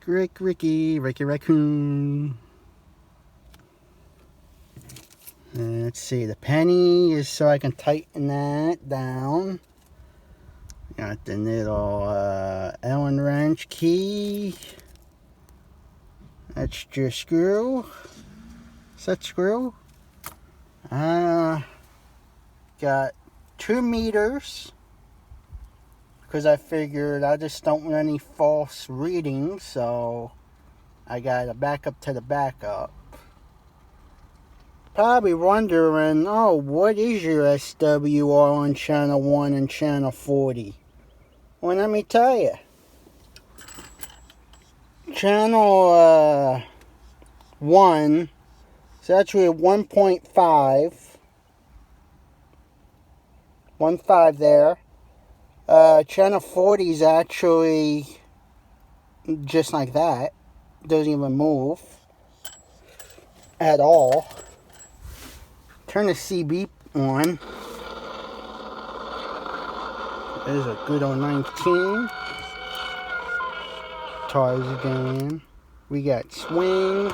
Ricky Raccoon. Let's see, the penny is so I can tighten that down. Got the little Allen wrench key. Extra screw. Set screw. Got 2 meters. Because I figured I just don't want any false readings, so I got a backup to the backup. Probably wondering, oh, what is your SWR on channel 1 and channel 40? Well, let me tell you. Channel 1 is actually a 1.5. 1.5 there. Channel 40 is actually just like that. Doesn't even move at all. Turn the CB on. There's a good old 19. Tires again. We got swing.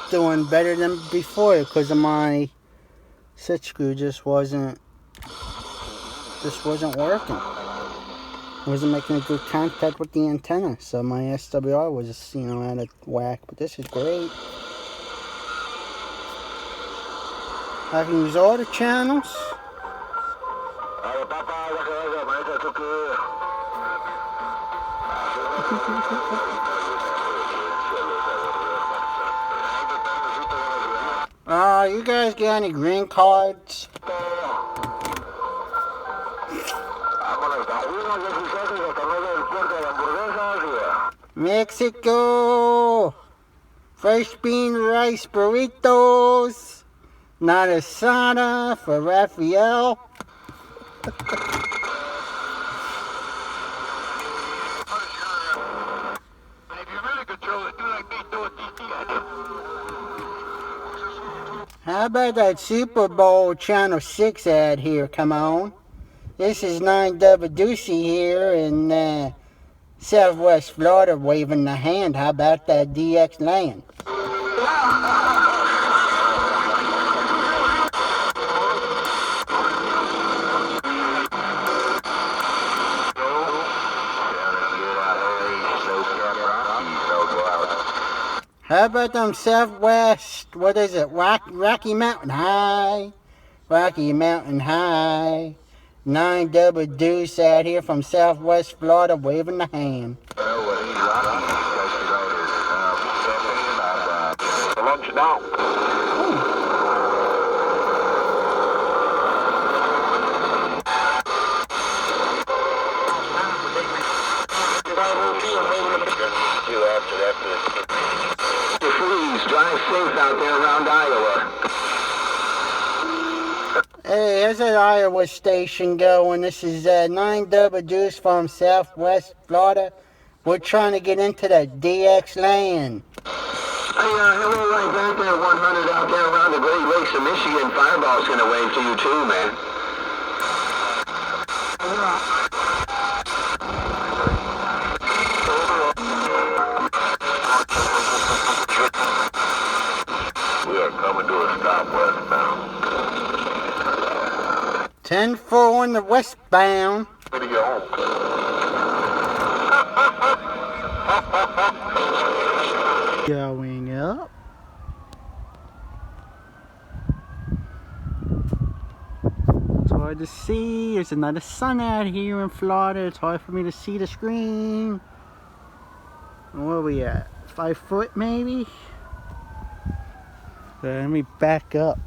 Doing better than before because of my set screw just wasn't working. Wasn't making a good contact with the antenna, so my SWR was just, out of whack. But this is great. I can use all the channels. You guys got any green cards? Mexico! Fresh bean rice burritos! Not asada for Raphael. How about that Super Bowl Channel 6 ad here? Come on. This is 9W Ducey here in Southwest Florida waving the hand. How about that DX land? How about them Southwest, what is it, Rocky Mountain High? Rocky Mountain High. 9W Deuce out here from Southwest Florida waving the hand. Lunch now. Please drive safe out there around Iowa. Hey, there's an Iowa station going. This is 9W Deuce from Southwest Florida. We're trying to get into the DX land. Hey, hello right back there, 100 out there around the Great Lakes of Michigan. Fireball's gonna wave to you too, man. We are coming to a stop westbound. 10-4 on the westbound. Way to go home. Going up. It's hard to see. There's another sun out here in Florida. It's hard for me to see the screen. Where are we at? 5 foot maybe? Let me back up.